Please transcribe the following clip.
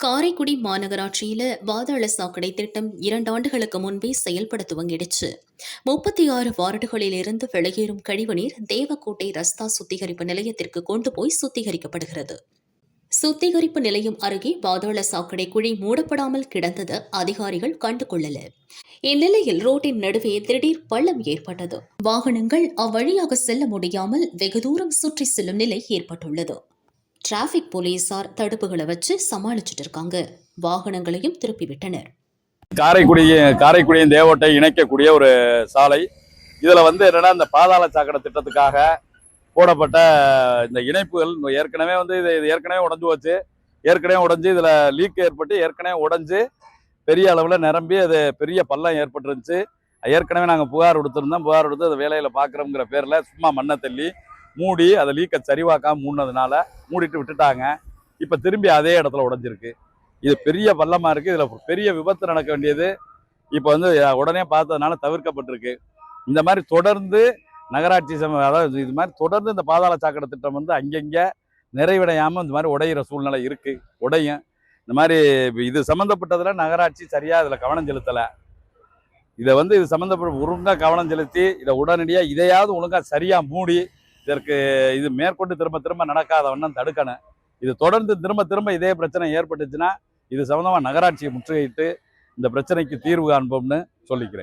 காரைக்குடி மாநகராட்சியில பாதாள சாக்கடை திட்டம் 2 ஆண்டுகளுக்கு முன்பே செயல்பட துவங்கிடுச்சு. 36 வார்டுகளிலிருந்து வெளியேறும் கழிவுநீர் தேவக்கோட்டை ரஸ்தா சுத்திகரிப்பு நிலையத்திற்கு கொண்டு போய் சுத்திகரிக்கப்படுகிறது. சுத்திகரிப்பு நிலையம் அருகே பாதாள சாக்கடை குழி மூடப்படாமல் கிடந்தது அதிகாரிகள் கண்டுகொள்ளல. இந்நிலையில் ரோட்டின் நடுவே திடீர் பள்ளம் ஏற்பட்டது. வாகனங்கள் அவ்வழியாக செல்ல முடியாமல் வெகு தூரம் சுற்றி செல்லும் நிலை ஏற்பட்டுள்ளது. டிராபிக் போலீசார் தடுப்புகளை வச்சு சமாளிச்சுட்டு இருக்காங்க. வாகனங்களையும் திருப்பி விட்டனர். காரைக்குடியும் தேவோட்டை இணைக்கக்கூடிய ஒரு சாலை. இதுல என்னன்னா இந்த பாதாள சாக்கடை திட்டத்துக்காக போடப்பட்ட இந்த இணைப்புகள் ஏற்கனவே இது ஏற்கனவே உடைஞ்சு வச்சு ஏற்கனவே உடைஞ்சு இதுல லீக் ஏற்பட்டு ஏற்கனவே உடைஞ்சு பெரிய அளவுல நிரம்பி அது பெரிய பள்ளம் ஏற்பட்டுருந்துச்சு. ஏற்கனவே நாங்கள் புகார் கொடுத்துருந்தோம். புகார் கொடுத்து அதை வேலையில பாக்குறோங்கிற பேர்ல சும்மா மண்ணை தள்ளி மூடி அதை லீக்கை சரிவாக்காம மூடினதுனால மூடிட்டு விட்டுட்டாங்க. இப்ப திரும்பி அதே இடத்துல உடைஞ்சிருக்கு. இது பெரிய பள்ளமா இருக்கு. இதுல பெரிய விபத்து நடக்க வேண்டியது இப்ப உடனே பார்த்ததுனால தவிர்க்கப்பட்டிருக்கு. இந்த மாதிரி தொடர்ந்து நகராட்சி அதாவது இது மாதிரி தொடர்ந்து இந்த பாதாள சாக்கடை திட்டம் அங்கங்க நிறைவடையாம இந்த மாதிரி உடையிற சூழ்நிலை இருக்கு. உடையும் இந்த மாதிரி இது சம்பந்தப்பட்டதுல நகராட்சி சரியா இதுல கவனம் செலுத்தல. இதை இது சம்பந்தப்பட்ட ஒழுங்கா கவனம் செலுத்தி இதை உடனடியா இதையாவது ஒழுங்கா சரியா மூடி இதற்கு இது மேற்கொண்டு திரும்ப திரும்ப நடக்காத வண்ணம் தடுக்கணும். இது தொடர்ந்து திரும்ப திரும்ப இதே பிரச்சனை ஏற்பட்டுச்சுன்னா இது சம்பந்தமா நகராட்சியை முற்றுகையிட்டு இந்த பிரச்சனைக்கு தீர்வு காண்போம்னு சொல்லிக்கிறேன்.